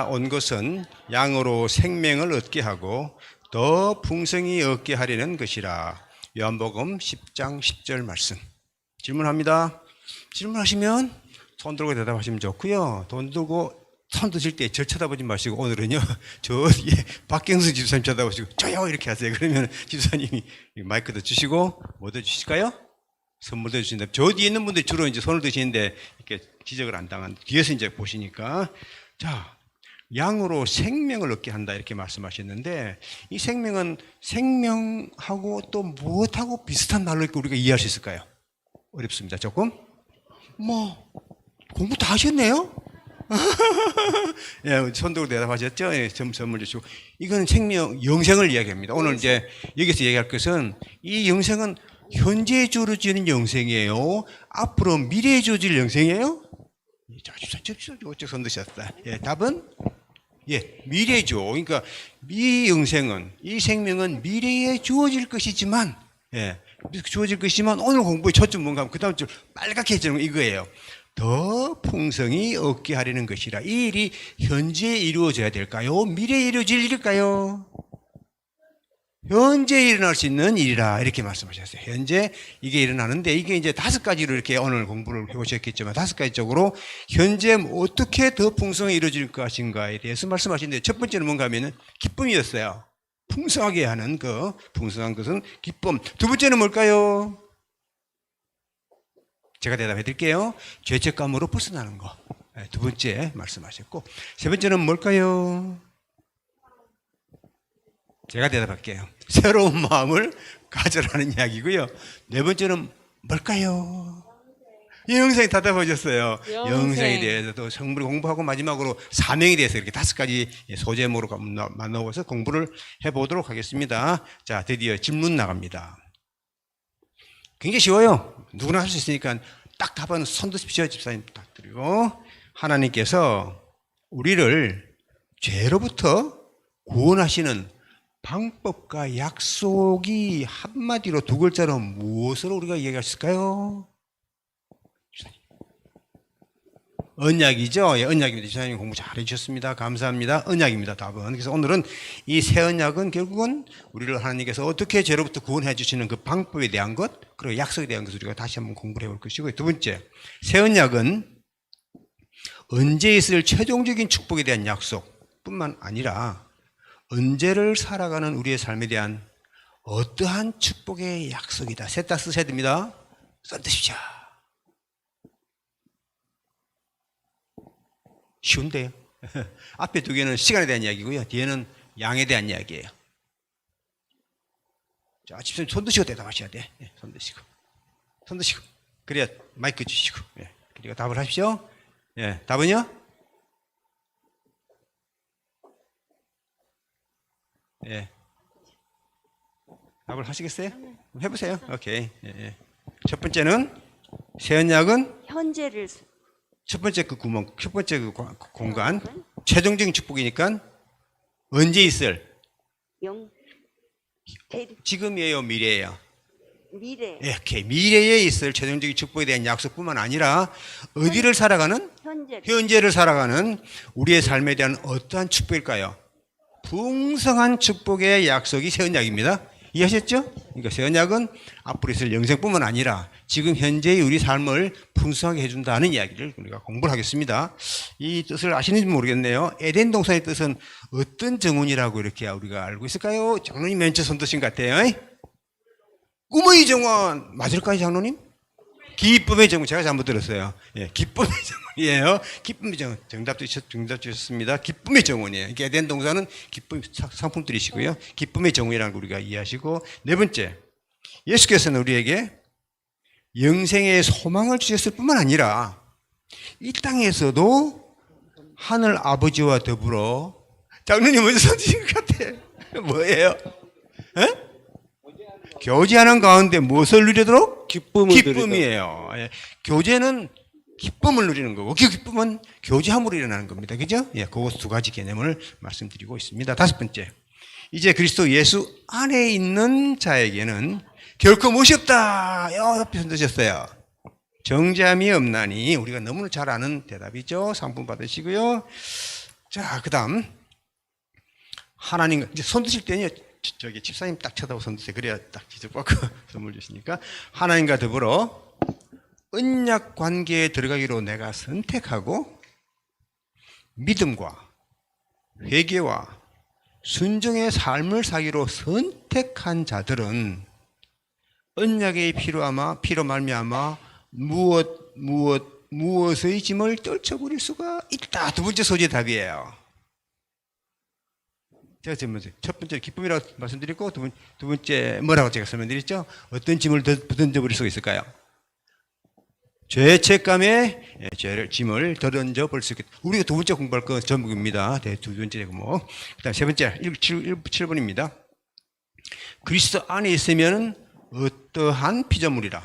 온 것은 양으로 생명을 얻게 하고 더 풍성히 얻게 하려는 것이라. 요한복음 10장 10절 말씀. 질문합니다. 질문하시면 손 들고 대답하시면 좋고요. 돈 들고 손 드실 때 저 쳐다보지 마시고 오늘은요 저 박경수 집사님 쳐다보시고 저요 이렇게 하세요. 그러면 집사님이 마이크도 주시고 뭐 더 주실까요? 선물도 주시는데 저 뒤에 있는 분들 주로 이제 손을 드시는데 이렇게 지적을 안 당한 뒤에서 이제 보시니까 자 양으로 생명을 얻게 한다 이렇게 말씀하셨는데 이 생명은 생명하고 또 무엇하고 비슷한 말로 있고 우리가 이해할 수 있을까요? 어렵습니다. 조금 뭐 공부 다 하셨네요. 예, 손들고 대답하셨죠? 예, 선물 주시고 이거는 생명 영생을 이야기합니다. 오늘 이제 여기서 얘기할 것은 이 영생은 현재 주어지는 영생이에요. 앞으로 미래에 주어질 영생이에요. 어째 손 드셨다. 예, 답은 예, 미래죠. 그러니까 이 영생은 이 생명은 미래에 주어질 것이지만 예, 주어질 것이지만 오늘 공부의 초점 뭔가 그 다음 줄 빨갛게 해주는 이거예요. 더 풍성히 얻게 하려는 것이라. 이 일이 현재 이루어져야 될까요? 미래에 이루어질 일일까요? 현재 일어날 수 있는 일이라 이렇게 말씀하셨어요. 현재 이게 일어나는데 이게 이제 5가지로 이렇게 오늘 공부를 해보셨겠지만 5가지 쪽으로 현재 어떻게 더 풍성히 이루어질 것인가에 대해서 말씀하시는데 첫 번째는 뭔가 하면은 기쁨이었어요. 풍성하게 하는 그 풍성한 것은 기쁨. 두 번째는 뭘까요? 제가 대답해 드릴게요. 죄책감으로 벗어나는 거. 두 번째 말씀하셨고 세 번째는 뭘까요? 제가 대답할게요. 새로운 마음을 가져라는 이야기고요. 네 번째는 뭘까요? 영생이 대답하셨어요. 영생에 대해서도 성불이 공부하고 마지막으로 사명에 대해서 이렇게 5가지 소제목으로 나눠서 공부를 해보도록 하겠습니다. 자, 드디어 질문 나갑니다. 굉장히 쉬워요. 누구나 할 수 있으니까 딱 답은 손 드십시오. 집사님 부탁드리고. 하나님께서 우리를 죄로부터 구원하시는 방법과 약속이 한마디로 2글자로 무엇으로 우리가 얘기할 수 있을까요? 언약이죠. 예, 언약입니다. 집사님 공부 잘 해주셨습니다. 감사합니다. 언약입니다. 답은. 그래서 오늘은 이 새 언약은 결국은 우리를 하나님께서 어떻게 죄로부터 구원해 주시는 그 방법에 대한 것, 그리고 약속에 대한 것을 우리가 다시 한번 공부를 해볼 것이고요. 두 번째, 새 언약은 언제 있을 최종적인 축복에 대한 약속뿐만 아니라 언제를 살아가는 우리의 삶에 대한 어떠한 축복의 약속이다. 셋 다 쓰셔야 됩니다. 써드십시오. 쉬운데요. 앞에 2개는 시간에 대한 이야기고요. 뒤에는 양에 대한 이야기예요. 자, 집사님 손 드시고 대답하셔야 돼. 네, 손 드시고. 손 드시고. 그래야 마이크 주시고. 네, 그리고 답을 하십시오. 네, 답은요? 네. 답을 하시겠어요? 해보세요. 오케이. 네. 첫 번째는 새 언약은 현재를 첫 번째 그 구멍, 첫 번째 그 공간, 최종적인 축복이니까 언제 있을? 지금이에요, 미래예요? 미래. 이렇게 미래에 있을 최종적인 축복에 대한 약속뿐만 아니라 어디를 살아가는? 현재를 살아가는 우리의 삶에 대한 어떠한 축복일까요? 풍성한 축복의 약속이 새 언약입니다. 이해하셨죠? 그러니까 새 언약은 앞으로 있을 영생뿐만 아니라 지금 현재의 우리 삶을 풍성하게 해준다는 이야기를 우리가 공부를 하겠습니다. 이 뜻을 아시는지 모르겠네요. 에덴 동산의 뜻은 어떤 정원이라고 이렇게 우리가 알고 있을까요? 장로님 맨 처음 손 드신 것 같아요. 꿈의 정원 맞을까요, 장로님? 기쁨의 정원. 제가 잘못 들었어요. 예, 기쁨의 정원이에요. 기쁨의 정원. 정답 주셨습니다. 기쁨의 정원이에요. 에덴 동산은 기쁨 상품들이시고요. 기쁨의 정원이라는 걸 우리가 이해하시고, 네 번째, 예수께서는 우리에게 영생의 소망을 주셨을 뿐만 아니라 이 땅에서도 하늘 아버지와 더불어 장로님 먼저 손드신 것 같아. 뭐예요? 에? 교제하는 가운데 무엇을 누리도록? 기쁨이에요. 예. 교제는 기쁨을 누리는 거고 그 기쁨은 교제함으로 일어나는 겁니다. 그죠? 예, 그것 2가지 개념을 말씀드리고 있습니다. 5번째, 이제 그리스도 예수 안에 있는 자에게는 결코 무엇이 없다. 옆에 손 드셨어요. 정죄함이 없나니. 우리가 너무나 잘 아는 대답이죠. 상품 받으시고요. 자, 그다음 하나님 이제 손 드실 때는요. 저기 집사님 딱 쳐다보고 손 드세요. 그래야 딱 기적 받고 선물 주시니까 하나님과 더불어 언약 관계에 들어가기로 내가 선택하고 믿음과 회개와 순종의 삶을 사기로 선택한 자들은 언약의 피로 말미암아 무엇의 짐을 떨쳐버릴 수가 있다. 두 번째 소재의 답이에요. 제가 첫 번째 기쁨이라고 말씀드렸고 두 번째 뭐라고 제가 설명드렸죠? 어떤 짐을 던져버릴 수가 있을까요? 죄책감에 짐을 던져버릴 수 있겠다. 우리가 두 번째 공부할 건 전부입니다. 두 번째 공부. 그다음 세 번째 7번입니다. 그리스도 안에 있으면 어떠한 피조물이라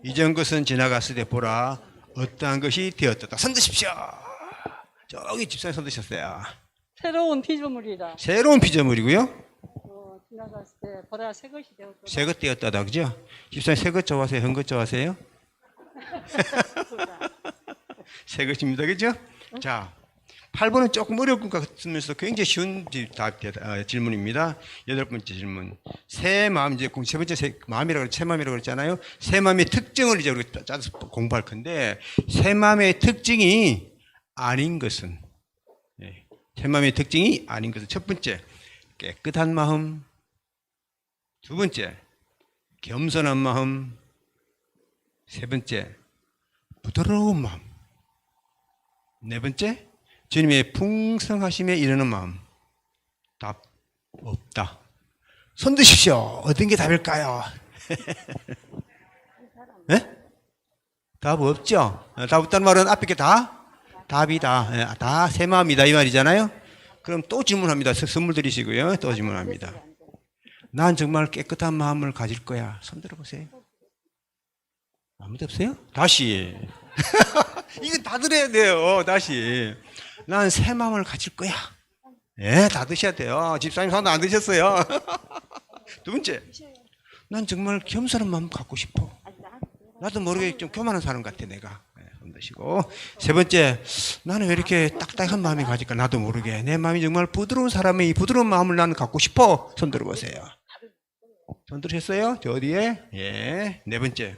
이전 것은 지나갔으되 보라 어떠한 것이 되었다. 손 드십시오. 저기 집사님 손 드셨어요. 새로운 피조물이라. 새로운 피조물이고요. 지나갔을 때 보라 새 것이 되었다. 새 것 되었다다, 그죠? 집사님 새 것 좋아하세요? 현 것 좋아하세요? 새 것입니다, 그죠? 자, 8번은 조금 어려운 것 같으면서 굉장히 쉬운 질문입니다. 8번째 질문. 새 마음, 이제 세 번째 마음이라고, 새 마음이라고 그랬잖아요. 새 마음의 특징을 이제 우리가 짜서 공부할 건데, 새 마음의 특징이 아닌 것은, 새 마음의 특징이 아닌 것은 첫 번째, 깨끗한 마음. 두 번째, 겸손한 마음. 세 번째, 부드러운 마음. 네 번째, 주님의 풍성하심에 이르는 마음. 답 없다. 손 드십시오. 어떤 게 답일까요? 네? 답 없죠? 답 없다는 말은 앞에 게 다 답이다. 다 새 마음이다 이 말이잖아요. 그럼 또 질문합니다. 선물 드리시고요. 또 질문합니다. 난 정말 깨끗한 마음을 가질 거야. 손 들어보세요. 아무도 없어요? 다시. 이거 다 들어야 돼요. 다시. 난 새 마음을 가질 거야. 예, 다 드셔야 돼요. 집사님 손 안 드셨어요. 두 번째. 난 정말 겸손한 마음 갖고 싶어. 나도 모르게 좀 교만한 사람 같아, 내가. 손 드시고. 세 번째. 나는 왜 이렇게 딱딱한 마음이 가질까? 나도 모르게. 내 마음이 정말 부드러운 사람의 이 부드러운 마음을 나는 갖고 싶어. 손 들어보세요. 손 들으셨어요? 저 어디에? 예. 네 번째.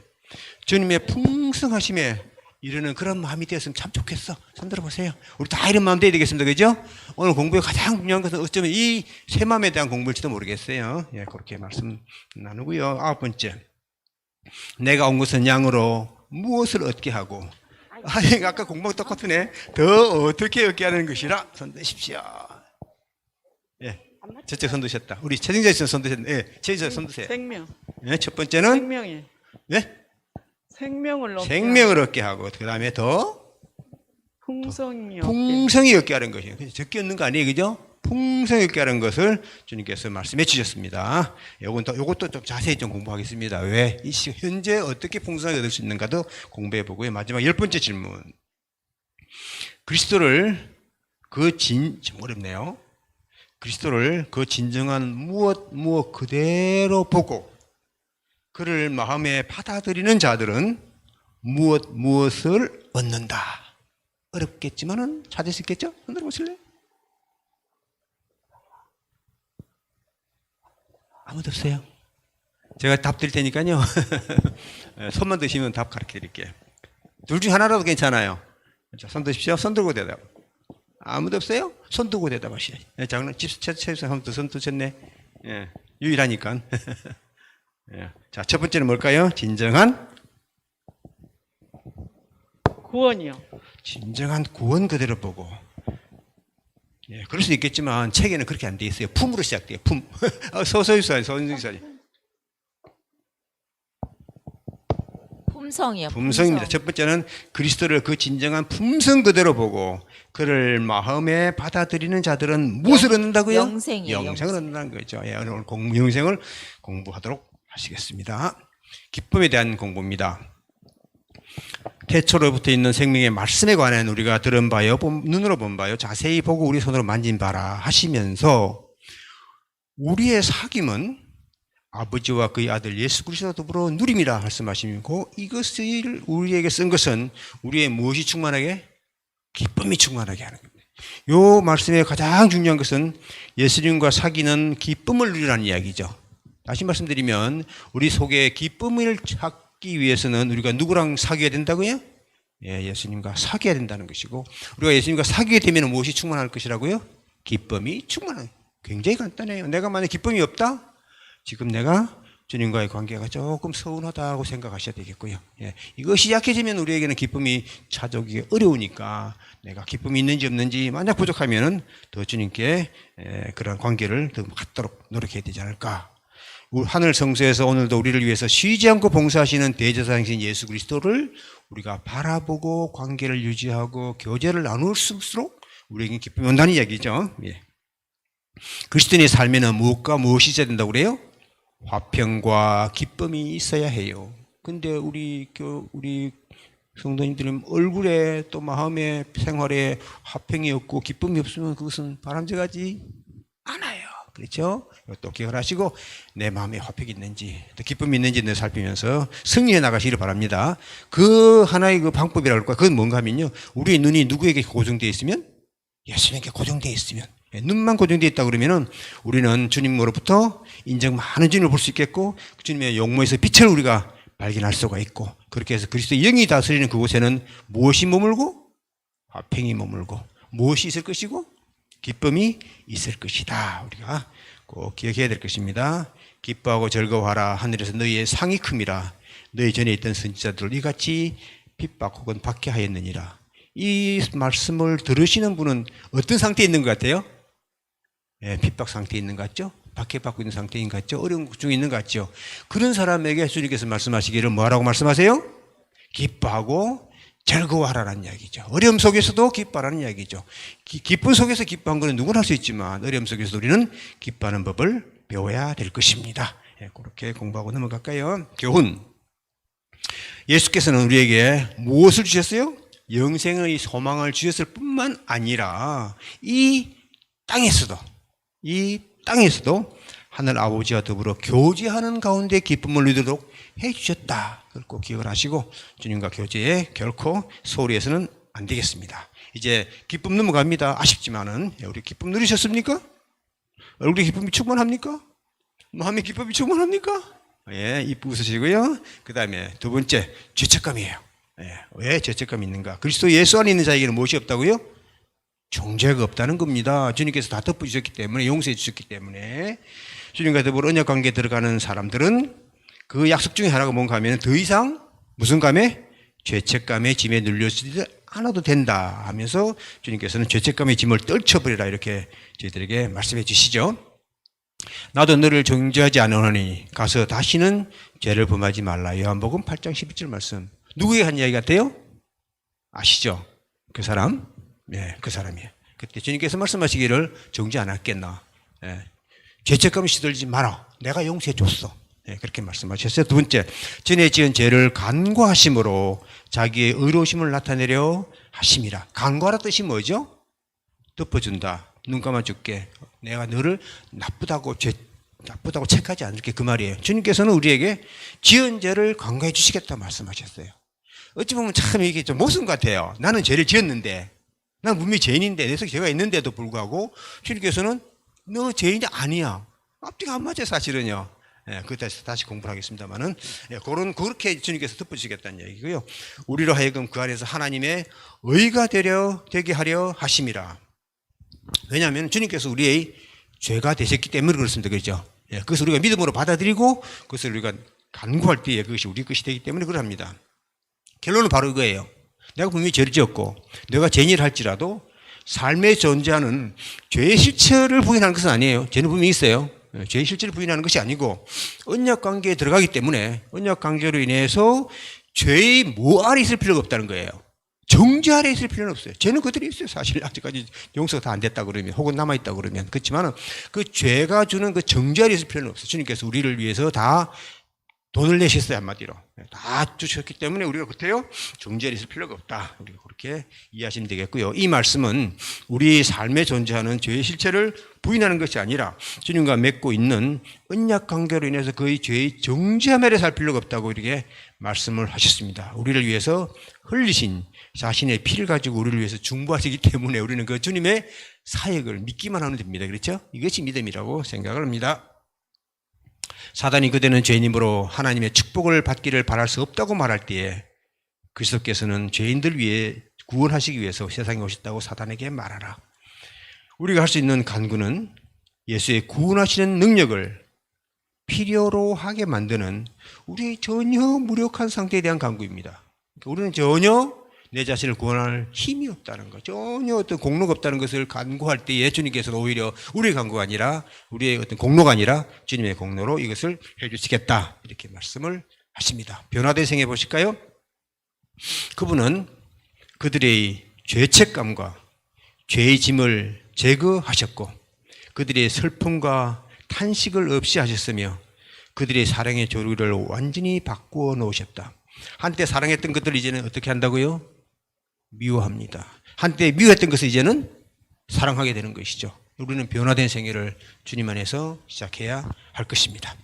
주님의 풍성하심에 이르는 그런 마음이 되었으면 참 좋겠어. 손 들어보세요. 우리 다 이런 마음 돼야 되겠습니다. 그죠? 오늘 공부에 가장 중요한 것은 어쩌면 이 새 마음에 대한 공부일지도 모르겠어요. 예, 그렇게 말씀 나누고요. 아홉 번째. 내가 온 것은 양으로 무엇을 얻게 하고. 아니, 아까 공부가 똑같으네. 더 어떻게 얻게 하는 것이라 손 드십시오. 예. 저쪽 손 드셨다. 우리 최정자 씨 손 드셨네. 예. 최정자 손 드세요. 생명. 예, 첫 번째는 생명이. 예? 생명을 얻게 하고 그 다음에 더 풍성이 얻게 하는 것이에요. 적게 얻는 거 아니에요, 그죠? 풍성히 얻게 하는 것을 주님께서 말씀해 주셨습니다. 요것도 좀 자세히 좀 공부하겠습니다. 왜? 현재 어떻게 풍성하게 얻을 수 있는가도 공부해 보고요. 마지막 10번째 질문. 그리스도를 좀 어렵네요. 그리스도를 그 진정한 무엇 그대로 보고 그를 마음에 받아들이는 자들은 무엇을 얻는다. 어렵겠지만은 찾을 수 있겠죠? 손 들어보실래요? 아무도 없어요. 제가 답 드릴 테니까요. 손만 드시면 답 가르쳐 드릴게요. 둘 중 하나라도 괜찮아요. 자, 손 드십시오. 손 들고 대답. 아무도 없어요? 손 들고 대답하시죠. 장난 최수사 손 드셨네. 예, 유일하니까. 예. 자, 첫 번째는 뭘까요? 진정한 구원이요. 진정한 구원 그대로 보고. 예, 그럴 수도 있겠지만 책에는 그렇게 안 돼 있어요. 품으로 시작돼요. 품. 서서유사니. 품성이요. 품성입니다. 첫 번째는 그리스도를 그 진정한 품성 그대로 보고 그를 마음에 받아들이는 자들은 무엇을 얻는다고요? 영생을 얻는다는 거죠. 예, 오늘 영생을 공부하도록 하시겠습니다. 기쁨에 대한 공부입니다. 태초로부터 있는 생명의 말씀에 관한 우리가 들은 바요, 눈으로 본 바요, 자세히 보고 우리 손으로 만진 바라 하시면서 우리의 사귐은 아버지와 그의 아들 예수 그리스도와 더불어 누림이라 말씀하시고 이것을 우리에게 쓴 것은 우리의 무엇이 충만하게? 기쁨이 충만하게 하는 겁니다. 요 말씀의 가장 중요한 것은 예수님과 사귀는 기쁨을 누리라는 이야기죠. 다시 말씀드리면 우리 속에 기쁨을 찾기 위해서는 우리가 누구랑 사귀어야 된다고요? 예, 예수님과 사귀어야 된다는 것이고, 우리가 예수님과 사귀게 되면 무엇이 충만할 것이라고요? 기쁨이 충만한. 굉장히 간단해요. 내가 만약 기쁨이 없다? 지금 내가 주님과의 관계가 조금 서운하다고 생각하셔야 되겠고요. 예, 이것이 약해지면 우리에게는 기쁨이 찾아오기 어려우니까 내가 기쁨이 있는지 없는지 만약 부족하면은 더 주님께 그런 관계를 더 갖도록 노력해야 되지 않을까. 하늘 성소에서 오늘도 우리를 위해서 쉬지 않고 봉사하시는 대제사장이신 예수 그리스도를 우리가 바라보고 관계를 유지하고 교제를 나눌수록 우리에게 기쁨이 온다는 이야기죠. 예. 그리스도인의 삶에는 무엇과 무엇이 있어야 된다고 그래요? 화평과 기쁨이 있어야 해요. 근데 우리 성도님들은 얼굴에 또 마음의 생활에 화평이 없고 기쁨이 없으면 그것은 바람직하지 않아요. 그렇죠? 또 기억을 하시고 내 마음에 화평이 있는지 또 기쁨이 있는지 늘 살피면서 승리해 나가시기를 바랍니다. 그 하나의 그 방법이라고 할까요? 그건 뭔가 하면요. 우리의 눈이 누구에게 고정되어 있으면? 예수님께 고정되어 있으면. 눈만 고정되어 있다 그러면은 우리는 주님으로부터 인정 많은 주님을 볼 수 있겠고 그 주님의 용모에서 빛을 우리가 발견할 수가 있고, 그렇게 해서 그리스도의 영이 다스리는 그곳에는 무엇이 머물고? 화평이 머물고, 무엇이 있을 것이고? 기쁨이 있을 것이다. 우리가 꼭 기억해야 될 것입니다. 기뻐하고 즐거워하라. 하늘에서 너희의 상이 큼이라. 너희 전에 있던 선지자들 이같이 핍박 혹은 박해하였느니라. 이 말씀을 들으시는 분은 어떤 상태에 있는 것 같아요? 예, 핍박 상태에 있는 것 같죠? 박해받고 있는 상태인 것 같죠? 어려운 중에 있는 것 같죠? 그런 사람에게 주님께서 말씀하시기를 뭐라고 말씀하세요? 기뻐하고 즐거워하라는 이야기죠. 어려움 속에서도 기뻐하라는 이야기죠. 기쁨 속에서 기뻐한 것은 누구나 할 수 있지만 어려움 속에서 우리는 기뻐하는 법을 배워야 될 것입니다. 예, 그렇게 공부하고 넘어갈까요? 교훈. 예수께서는 우리에게 무엇을 주셨어요? 영생의 소망을 주셨을 뿐만 아니라 이 땅에서도 하늘 아버지와 더불어 교제하는 가운데 기쁨을 누리도록 해주셨다. 그걸 꼭 기억을 하시고 주님과 교제에 결코 소홀히 해서는 안 되겠습니다. 이제 기쁨 넘어갑니다. 아쉽지만은 우리 기쁨 누리셨습니까? 얼굴에 기쁨이 충만합니까? 마음의 기쁨이 충만합니까? 예, 이쁘게 웃으시고요. 그 다음에 두 번째, 죄책감이에요. 예, 왜 죄책감이 있는가? 그리스도 예수 안에 있는 자에게는 무엇이 없다고요? 정죄가 없다는 겁니다. 주님께서 다 덮어주셨기 때문에, 용서해 주셨기 때문에. 주님과 더불어 언약 관계에 들어가는 사람들은 그 약속 중에 하나가 뭔가 하면 더 이상 무슨 감에? 죄책감의 짐에 눌려지지 않아도 된다 하면서 주님께서는 죄책감의 짐을 떨쳐버리라 이렇게 저희들에게 말씀해 주시죠. 나도 너를 정죄하지 않으니 가서 다시는 죄를 범하지 말라. 요한복음 8장 11절 말씀. 누구에게 한 이야기 같아요? 아시죠? 그 사람? 예, 그 사람이에요. 그때 주님께서 말씀하시기를 정죄 안 했겠나? 예, 죄책감을 시들지 마라. 내가 용서해 줬어. 예, 그렇게 말씀하셨어요. 두 번째, 전에 지은 죄를 간과하심으로 자기의 의로우심을 나타내려 하심이라. 간과라 뜻이 뭐죠? 덮어준다. 눈 감아줄게. 내가 너를 나쁘다고 체크하지 않을게. 그 말이에요. 주님께서는 우리에게 지은 죄를 간과해 주시겠다 말씀하셨어요. 어찌 보면 참 이게 좀 모순 같아요. 나는 죄를 지었는데, 난 분명히 죄인인데, 내 속에 죄가 있는데도 불구하고 주님께서는 너 죄인이 아니야. 앞뒤가 안 맞아요, 사실은요. 예, 그때 다시 공부를 하겠습니다만은, 예, 그렇게 주님께서 덮어주시겠다는 얘기고요. 우리로 하여금 그 안에서 하나님의 의가 되게 하려 하심이라. 왜냐하면 주님께서 우리의 죄가 되셨기 때문에 그렇습니다. 그렇죠? 예, 그것을 우리가 믿음으로 받아들이고 그것을 우리가 간구할 때에 그것이 우리 것이 되기 때문에 그럽니다. 결론은 바로 이거예요. 내가 분명히 죄를 지었고 내가 죄인을 할지라도 삶에 존재하는 죄의 실체를 부인하는 것은 아니에요. 죄는 분명히 있어요. 죄의 실체를 부인하는 것이 아니고 언약 관계에 들어가기 때문에 언약 관계로 인해서 죄의 뭐 아래 있을 필요가 없다는 거예요. 정죄 아래 있을 필요는 없어요. 죄는 그들이 있어요. 사실 아직까지 용서가 다 안 됐다 그러면 혹은 남아있다 그러면. 그렇지만 그 죄가 주는 그 정죄 아래 있을 필요는 없어요. 주님께서 우리를 위해서 다 돈을 내셨어요. 한마디로. 다 주셨기 때문에 우리가 그때요 정죄 아래 있을 필요가 없다. 우리가 그렇게 이해하시면 되겠고요. 이 말씀은 우리 삶에 존재하는 죄의 실체를 부인하는 것이 아니라 주님과 맺고 있는 언약 관계로 인해서 그의 죄의 정죄함에 살 필요가 없다고 이렇게 말씀을 하셨습니다. 우리를 위해서 흘리신 자신의 피를 가지고 우리를 위해서 중보하시기 때문에 우리는 그 주님의 사역을 믿기만 하면 됩니다. 그렇죠? 이것이 믿음이라고 생각을 합니다. 사단이 그대는 죄인이므로 하나님의 축복을 받기를 바랄 수 없다고 말할 때에 그리스도께서는 죄인들 위해 구원하시기 위해서 세상에 오셨다고 사단에게 말하라. 우리가 할 수 있는 간구는 예수의 구원하시는 능력을 필요로 하게 만드는 우리의 전혀 무력한 상태에 대한 간구입니다. 우리는 전혀 내 자신을 구원할 힘이 없다는 것, 전혀 어떤 공로가 없다는 것을 간구할 때에 주님께서는 오히려 우리의 간구가 아니라 우리의 어떤 공로가 아니라 주님의 공로로 이것을 해주시겠다 이렇게 말씀을 하십니다. 변화된 생애 보실까요? 그분은 그들의 죄책감과 죄의 짐을 제거하셨고 그들의 슬픔과 탄식을 없이 하셨으며 그들의 사랑의 조류를 완전히 바꾸어 놓으셨다. 한때 사랑했던 것들을 이제는 어떻게 한다고요? 미워합니다. 한때 미워했던 것을 이제는 사랑하게 되는 것이죠. 우리는 변화된 생애를 주님 안에서 시작해야 할 것입니다.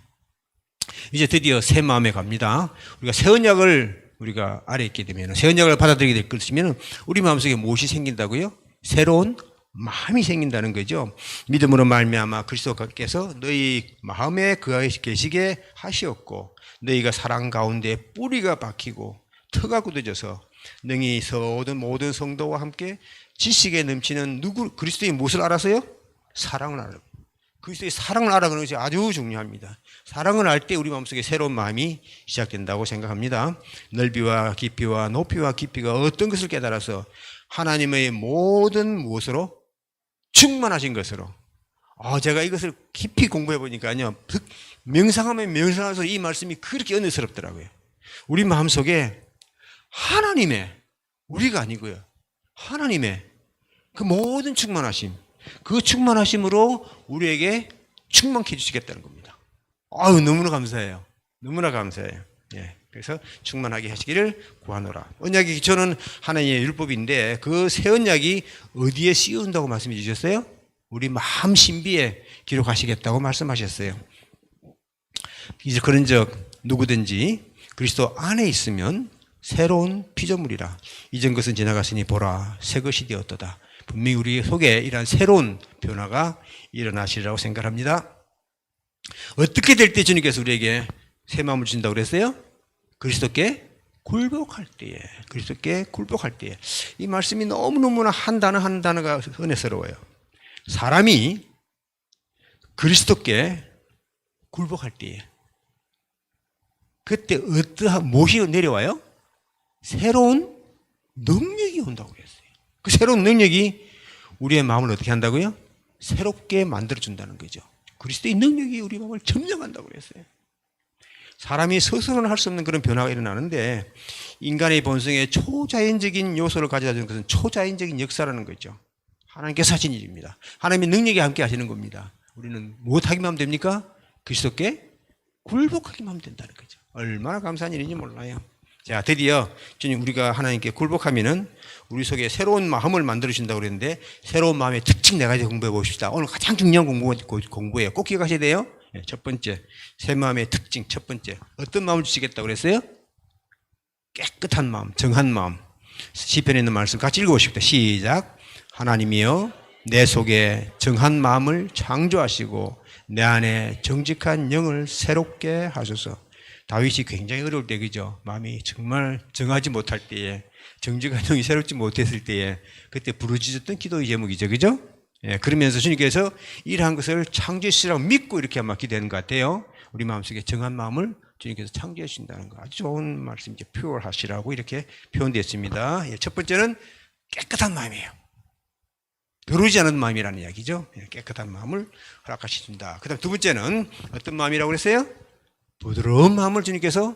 이제 드디어 새 마음에 갑니다. 우리가 새 언약을 우리가 아래 있게 되면 새 언약을 받아들이게 될 것이면 우리 마음속에 무엇이 생긴다고요? 새로운 마음이 생긴다는 거죠. 믿음으로 말미암아 그리스도께서 너희 마음에 그하에 계시게 하시었고 너희가 사랑 가운데 뿌리가 박히고 터가 굳어져서 능히 서오든 모든 성도와 함께 지식에 넘치는 그리스도의 무엇을 알아서요? 사랑을 알아. 그리스도의 사랑을 알아가는 것이 아주 중요합니다. 사랑을 알 때 우리 마음속에 새로운 마음이 시작된다고 생각합니다. 넓이와 깊이와 높이와 깊이가 어떤 것을 깨달아서 하나님의 모든 무엇으로 충만하신 것으로. 제가 이것을 깊이 공부해 보니까요. 명상하면 명상해서 이 말씀이 그렇게 은혜스럽더라고요. 우리 마음속에 하나님의, 우리가 아니고요. 하나님의 그 모든 충만하심, 그 충만하심으로 우리에게 충만케 해주시겠다는 겁니다. 너무나 감사해요. 너무나 감사해요. 예. 그래서 충만하게 하시기를 구하노라. 언약의 기초는 하나님의 율법인데 그 새 언약이 어디에 씌운다고 말씀해 주셨어요? 우리 마음 신비에 기록하시겠다고 말씀하셨어요. 이제 그런즉 누구든지 그리스도 안에 있으면 새로운 피조물이라. 이전 것은 지나갔으니 보라 새 것이 되었도다. 분명히 우리 속에 이러한 새로운 변화가 일어나시리라고 생각합니다. 어떻게 될 때 주님께서 우리에게 새 마음을 주신다고 그랬어요? 그리스도께 굴복할 때에, 그리스도께 굴복할 때에. 이 말씀이 너무너무나 한 단어가 은혜스러워요. 사람이 그리스도께 굴복할 때에 그때 무엇이 내려와요? 새로운 능력이 온다고 그랬어요. 그 새로운 능력이 우리의 마음을 어떻게 한다고요? 새롭게 만들어준다는 거죠. 그리스도의 능력이 우리 마음을 점령한다고 그랬어요. 사람이 스스로는 할 수 없는 그런 변화가 일어나는데 인간의 본성에 초자연적인 요소를 가져다 주는 것은 초자연적인 역사라는 거죠. 하나님께서 하신 일입니다. 하나님의 능력이 함께 하시는 겁니다. 우리는 무엇하기만 하면 됩니까? 그리스도께 굴복하기만 하면 된다는 거죠. 얼마나 감사한 일인지 몰라요. 자, 드디어 주님 우리가 하나님께 굴복하면은 우리 속에 새로운 마음을 만들어주신다고 그랬는데 새로운 마음의 특징 네 가지 공부해 보십시다. 오늘 가장 중요한 공부예요. 꼭 기억하셔야 돼요. 첫 번째, 새 마음의 특징 첫 번째. 어떤 마음을 주시겠다고 그랬어요? 깨끗한 마음, 정한 마음. 시편에 있는 말씀 같이 읽어보십시다. 시작. 하나님이여 내 속에 정한 마음을 창조하시고 내 안에 정직한 영을 새롭게 하소서. 다윗이 굉장히 어려울 때 그죠? 마음이 정말 정하지 못할 때에 정직한 영이 새롭지 못했을 때에 그때 부르짖었던 기도의 제목이죠. 그죠? 예, 그러면서 주님께서 이러한 것을 창조해 주시라고 믿고 이렇게 아마 기도하는 것 같아요. 우리 마음속에 정한 마음을 주님께서 창조해 주신다는 거 아주 좋은 말씀이죠. 퓨어하시라고 이렇게 표현되었습니다. 예, 첫 번째는 깨끗한 마음이에요. 더러우지 않은 마음이라는 이야기죠. 예, 깨끗한 마음을 허락하신다. 그 다음 두 번째는 어떤 마음이라고 그랬어요? 부드러운 마음을 주님께서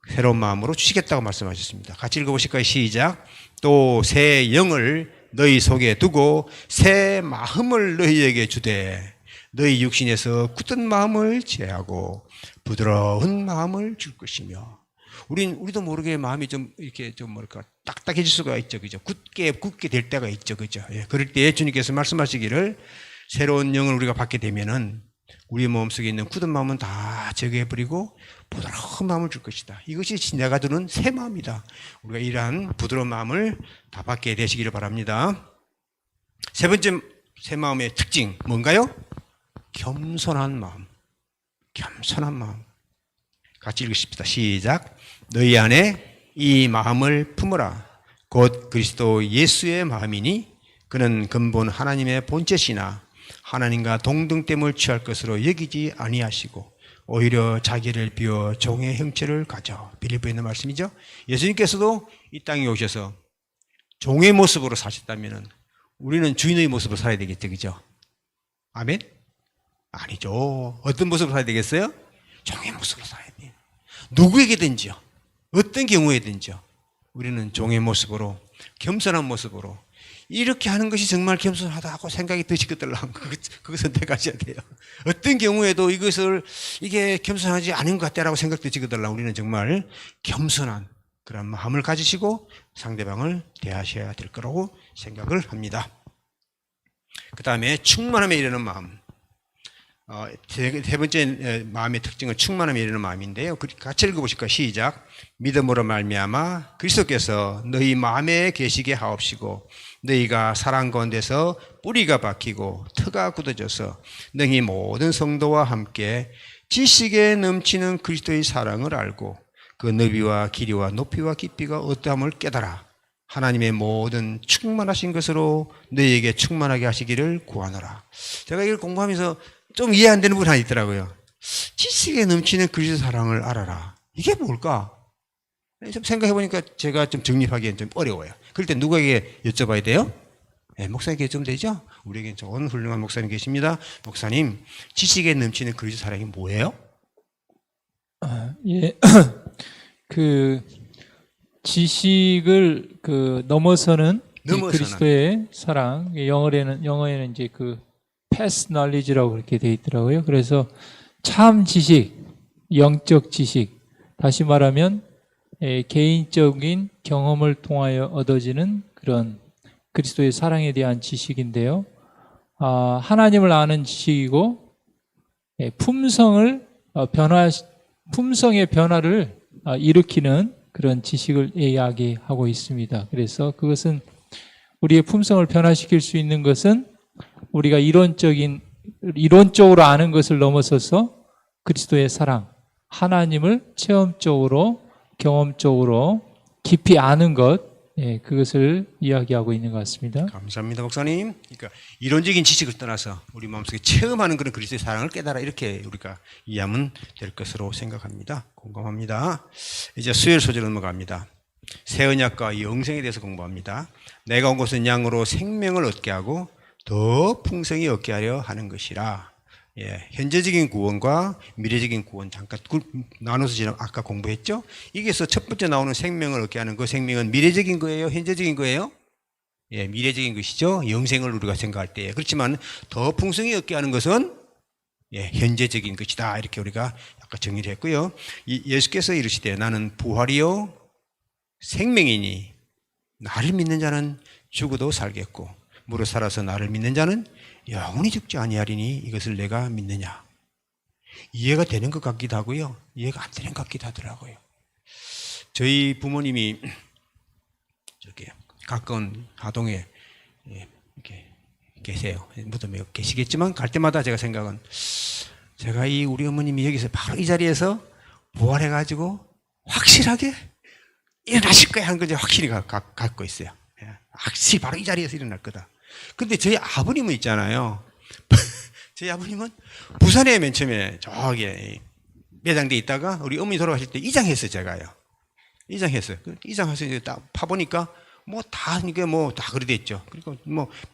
새로운 마음으로 주시겠다고 말씀하셨습니다. 같이 읽어보실까요? 시작. 또 새 영을 너희 속에 두고 새 마음을 너희에게 주되 너희 육신에서 굳은 마음을 제하고 부드러운 마음을 줄 것이며. 우리도 모르게 마음이 좀 이렇게 좀 뭐랄까 딱딱해질 수가 있죠. 그죠? 굳게 될 때가 있죠. 그죠? 예, 그럴 때 주님께서 말씀하시기를 새로운 영을 우리가 받게 되면은 우리 마음속에 있는 굳은 마음은 다 제거해버리고 부드러운 마음을 줄 것이다. 이것이 내가 주는 새 마음이다. 우리가 이러한 부드러운 마음을 다 받게 되시기를 바랍니다. 세 번째 새 마음의 특징 뭔가요? 겸손한 마음. 겸손한 마음. 같이 읽으십시다. 시작. 너희 안에 이 마음을 품어라. 곧 그리스도 예수의 마음이니 그는 근본 하나님의 본체시나 하나님과 동등됨을 취할 것으로 여기지 아니하시고 오히려 자기를 비워 종의 형체를 가져. 빌립보에 있는 말씀이죠. 예수님께서도 이 땅에 오셔서 종의 모습으로 사셨다면 우리는 주인의 모습으로 살아야 되겠죠. 그죠? 아멘? 아니죠. 어떤 모습으로 살아야 되겠어요? 종의 모습으로 살아야 돼요. 누구에게든지요. 어떤 경우에든지요. 우리는 종의 모습으로, 겸손한 모습으로 이렇게 하는 것이 정말 겸손하다고 생각이 드시거들랑 그거 선택하셔야 돼요. 어떤 경우에도 이게 겸손하지 않은 것 같다라고 생각 드시거들랑 우리는 정말 겸손한 그런 마음을 가지시고 상대방을 대하셔야 될 거라고 생각을 합니다. 그 다음에 충만함에 이르는 마음. 세 번째 마음의 특징은 충만함에 이르는 마음인데요. 같이 읽어보실까요? 시작. 믿음으로 말미암아 그리스도께서 너희 마음에 계시게 하옵시고 너희가 사랑 가운데서 뿌리가 박히고 터가 굳어져서 너희 모든 성도와 함께 지식에 넘치는 그리스도의 사랑을 알고 그 너비와 길이와 높이와 깊이가 어떠함을 깨달아 하나님의 모든 충만하신 것으로 너희에게 충만하게 하시기를 구하노라. 제가 이걸 공부하면서 좀 이해 안 되는 부분이 하나 있더라고요. 지식에 넘치는 그리스도 사랑을 알아라. 이게 뭘까? 좀 생각해보니까 제가 좀 정립하기엔 좀 어려워요. 그럴 때 누구에게 여쭤봐야 돼요? 네, 목사님께 여쭤보면 되죠? 우리에게 좋은 훌륭한 목사님 계십니다. 목사님, 지식에 넘치는 그리스도 사랑이 뭐예요? 예. 그 지식을 넘어서는 그리스도의 사랑. 영어에는 이제 past knowledge라고 그렇게 돼 있더라고요. 그래서 참 지식, 영적 지식, 다시 말하면 개인적인 경험을 통하여 얻어지는 그런 그리스도의 사랑에 대한 지식인데요. 하나님을 아는 지식이고 품성의 변화를 일으키는 그런 지식을 이야기하고 있습니다. 그래서 그것은 우리의 품성을 변화시킬 수 있는 것은 우리가 이론적으로 아는 것을 넘어서서 그리스도의 사랑, 하나님을 체험적으로, 경험적으로 깊이 아는 것, 그것을 이야기하고 있는 것 같습니다. 감사합니다, 목사님. 그러니까 이론적인 지식을 떠나서 우리 마음속에 체험하는 그런 그리스도의 사랑을 깨달아 이렇게 우리가 이해하면 될 것으로 생각합니다. 공감합니다. 이제 수요일 소절 넘어갑니다. 새 언약과 영생에 대해서 공부합니다. 내가 온 것은 양으로 생명을 얻게 하고 더 풍성히 얻게 하려 하는 것이라. 현재적인 구원과 미래적인 구원 잠깐 나눠서 지금 아까 공부했죠? 여기서 첫 번째 나오는 생명을 얻게 하는 그 생명은 미래적인 거예요? 현재적인 거예요? 미래적인 것이죠. 영생을 우리가 생각할 때. 그렇지만 더 풍성히 얻게 하는 것은 현재적인 것이다. 이렇게 우리가 아까 정리를 했고요. 예수께서 이르시되 나는 부활이요 생명이니 나를 믿는 자는 죽어도 살겠고 무릇 살아서 나를 믿는 자는 영원히 죽지 아니하리니 이것을 내가 믿느냐. 이해가 되는 것 같기도 하고요. 이해가 안 되는 것 같기도 하더라고요. 저희 부모님이 저렇게 가까운 하동에 이렇게 계세요. 무덤에 계시겠지만 갈 때마다 제가 생각은 제가 우리 어머님이 여기서 바로 이 자리에서 부활해가지고 확실하게 일어나실 거야 하는 걸 확실히 갖고 있어요. 확실히 바로 이 자리에서 일어날 거다. 근데 저희 아버님은 있잖아요. 저희 아버님은 부산에 맨 처음에 저기 매장돼 있다가 우리 어머니 돌아가실 때 이장했어요, 제가요. 이장했어요. 이장해서 이제 딱 파보니까 이게 다 그래 됐죠. 그리고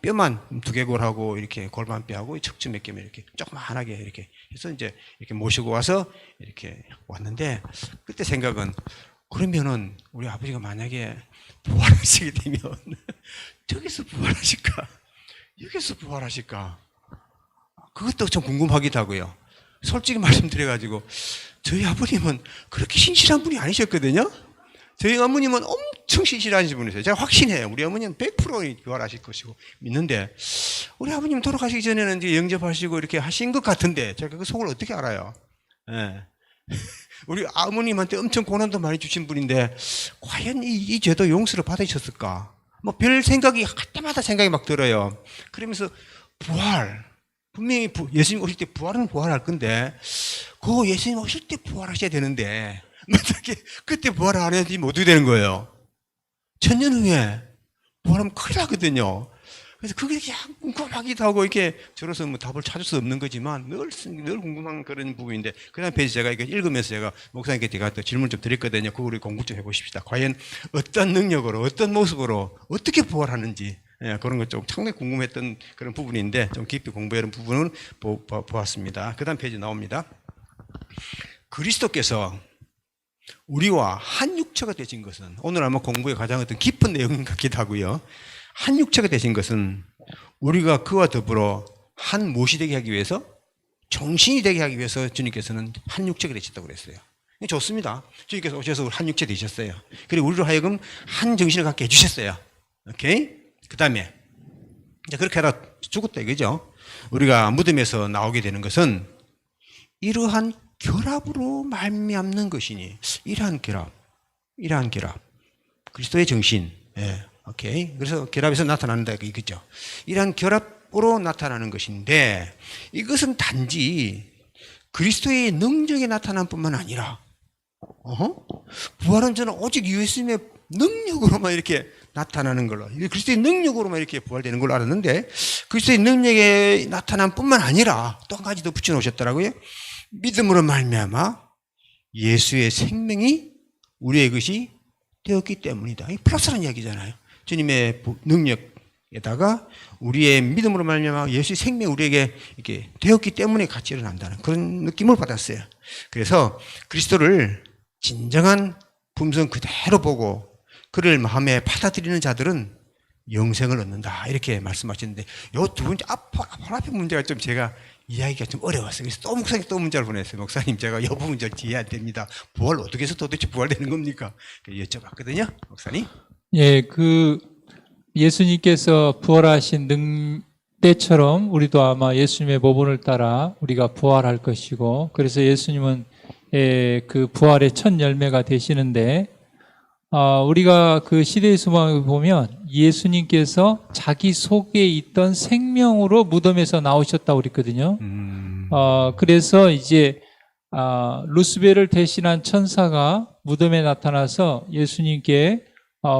뼈만 두개골하고 이렇게 골반뼈하고 척추 몇 개면 이렇게 조그만하게 이렇게 해서 이제 이렇게 모시고 와서 이렇게 왔는데 그때 생각은 그러면은 우리 아버지가 만약에 부활하시게 되면 저기서 부활하실까? 여기서 부활하실까? 그것도 좀 궁금하기도 하고요. 솔직히 말씀드려가지고 저희 아버님은 그렇게 신실한 분이 아니셨거든요. 저희 어머님은 엄청 신실하신 분이세요. 제가 확신해요. 우리 어머니는 100% 부활하실 것이고 믿는데 우리 아버님 돌아가시기 전에는 이제 영접하시고 이렇게 하신 것 같은데 제가 그 속을 어떻게 알아요? 우리 아버님한테 엄청 고난도 많이 주신 분인데 과연 이 죄도 용서를 받으셨을까? 뭐 별 생각이 할 때마다 생각이 막 들어요. 그러면서 부활, 분명히 예수님 오실 때 부활은 부활할 건데 그 예수님 오실 때 부활하셔야 되는데 어떻게 그때 부활 안 해야지 어떻게 되는 거예요? 1000년 후에 부활하면 큰일 나거든요. 그래서 그게 그냥 궁금하기도 하고 이렇게 저로서 뭐 답을 찾을 수 없는 거지만 늘 궁금한 그런 부분인데 그 다음 페이지 제가 이거 읽으면서 제가 목사님께 제가 또 질문 좀 드렸거든요. 그거 우리 공부 좀 해보십시다. 과연 어떤 능력으로 어떤 모습으로 어떻게 부활하는지 그런 것 좀 상당히 궁금했던 그런 부분인데 좀 깊이 공부하는 부분은 보았습니다. 그 다음 페이지 나옵니다. 그리스도께서 우리와 한 육체가 되신 것은 오늘 아마 공부에 가장 어떤 깊은 내용 같기도 하고요. 한 육체가 되신 것은 우리가 그와 더불어 한 무엇이 되게 하기 위해서 정신이 되게 하기 위해서 주님께서는 한 육체가 되셨다고 그랬어요. 좋습니다. 주님께서 오셔서 한 육체 되셨어요. 그리고 우리로 하여금 한 정신을 갖게 해주셨어요. 오케이? 그 다음에 이제 그렇게 하다 죽었다 이거죠. 우리가 무덤에서 나오게 되는 것은 이러한 결합으로 말미암는 것이니 이러한 결합 그리스도의 정신. 오케이. 그래서 결합에서 나타난다 이거죠. 이러한 결합으로 나타나는 것인데 이것은 단지 그리스도의 능력에 나타난 뿐만 아니라 부활은 저는 오직 예수님의 능력으로만 이렇게 나타나는 걸로 그리스도의 능력으로만 이렇게 부활되는 걸로 알았는데 그리스도의 능력에 나타난 뿐만 아니라 또 한 가지 더 붙여놓으셨더라고요. 믿음으로 말미암아 예수의 생명이 우리의 것이 되었기 때문이다. 이 플러스라는 이야기잖아요. 주님의 능력에다가 우리의 믿음으로 말미암아 예수의 생명이 우리에게 이렇게 되었기 때문에 같이 일어난다는 그런 느낌을 받았어요. 그래서 그리스도를 진정한 품성 그대로 보고 그를 마음에 받아들이는 자들은 영생을 얻는다. 이렇게 말씀하셨는데 요 두 번째 앞에 문제가 좀 제가 이야기가 좀 어려웠어요. 그래서 또 목사님 또 문자를 보냈어요. 목사님 제가 이 부분 좀 이해해야 됩니다. 부활 어떻게 해서 도대체 부활되는 겁니까? 여쭤봤거든요. 목사님. 예, 예수님께서 부활하신 때처럼 우리도 아마 예수님의 모본을 따라 우리가 부활할 것이고 그래서 예수님은 그 부활의 첫 열매가 되시는데 우리가 그 시대의 소망을 보면 예수님께서 자기 속에 있던 생명으로 무덤에서 나오셨다고 그랬거든요. 그래서 이제 루스벨을 대신한 천사가 무덤에 나타나서 예수님께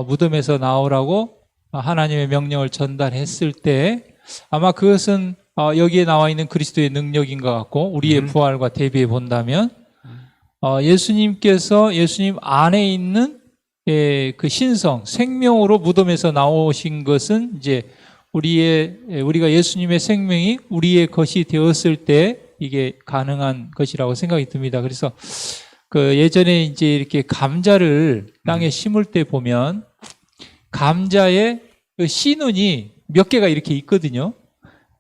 무덤에서 나오라고 하나님의 명령을 전달했을 때 아마 그것은 여기에 나와 있는 그리스도의 능력인 것 같고 우리의 부활과 대비해 본다면 예수님께서 예수님 안에 있는 그 신성, 생명으로 무덤에서 나오신 것은 이제 우리가 예수님의 생명이 우리의 것이 되었을 때 이게 가능한 것이라고 생각이 듭니다. 그래서 그 예전에 이제 이렇게 감자를 땅에 심을 때 보면 감자에 그 씨눈이 몇 개가 이렇게 있거든요.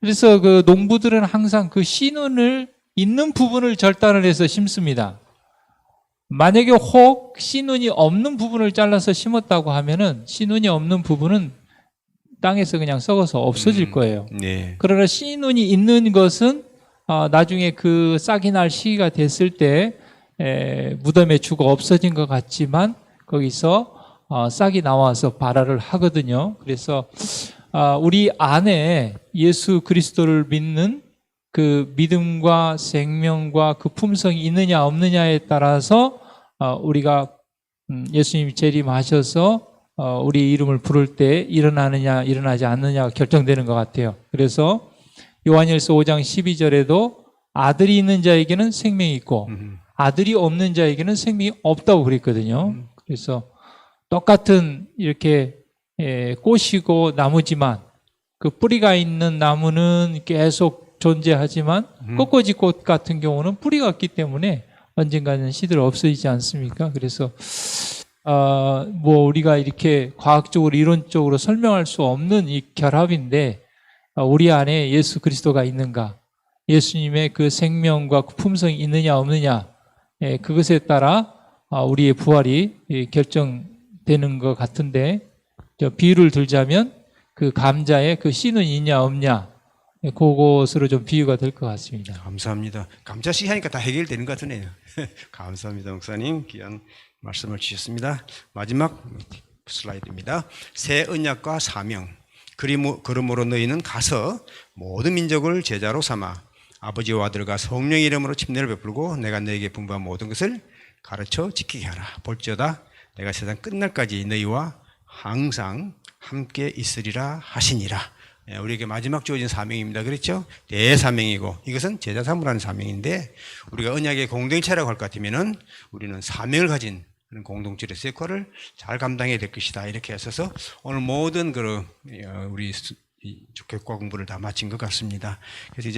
그래서 그 농부들은 항상 그 씨눈을 있는 부분을 절단을 해서 심습니다. 만약에 혹 씨눈이 없는 부분을 잘라서 심었다고 하면은 씨눈이 없는 부분은 땅에서 그냥 썩어서 없어질 거예요. 네. 그러나 씨눈이 있는 것은 나중에 그 싹이 날 시기가 됐을 때 무덤에 죽어 없어진 것 같지만 거기서 싹이 나와서 발화를 하거든요. 그래서 우리 안에 예수 그리스도를 믿는 그 믿음과 생명과 그 품성이 있느냐 없느냐에 따라서 우리가 예수님이 재림하셔서 우리 이름을 부를 때 일어나느냐 일어나지 않느냐가 결정되는 것 같아요. 그래서 요한일서 5장 12절에도 아들이 있는 자에게는 생명이 있고 아들이 없는 자에게는 생명이 없다고 그랬거든요. 그래서 똑같은 이렇게 꽃이고 나무지만 그 뿌리가 있는 나무는 계속 존재하지만 꽃꽂이 꽃 같은 경우는 뿌리가 없기 때문에 언젠가는 시들어 없어지지 않습니까? 그래서 뭐 우리가 이렇게 과학적으로 이론적으로 설명할 수 없는 이 결합인데 우리 안에 예수 그리스도가 있는가, 예수님의 그 생명과 그 품성이 있느냐 없느냐, 그것에 따라 우리의 부활이 결정되는 것 같은데, 비유를 들자면 그 감자에 그 씨는 있냐 없냐, 그것으로 좀 비유가 될 것 같습니다. 감사합니다. 감자씨 하니까 다 해결되는 것 같으네요. 감사합니다, 목사님. 귀한 말씀을 주셨습니다. 마지막 슬라이드입니다. 새 언약과 사명. 그러므로 너희는 가서 모든 민족을 제자로 삼아 아버지와 아들과 성령의 이름으로 침례를 베풀고 내가 너에게 분부한 모든 것을 가르쳐 지키게 하라. 볼지어다 내가 세상 끝날까지 너희와 항상 함께 있으리라 하시니라. 우리에게 마지막 주어진 사명입니다. 그렇죠? 대사명이고 이것은 제자 삼으라는 사명인데 우리가 언약의 공동체라고 할 것 같으면은 우리는 사명을 가진 그런 공동체로서의 역할을 잘 감당해야 될 것이다. 이렇게 했어서 오늘 모든 우리 교과 공부를 다 마친 것 같습니다. 그래서 이제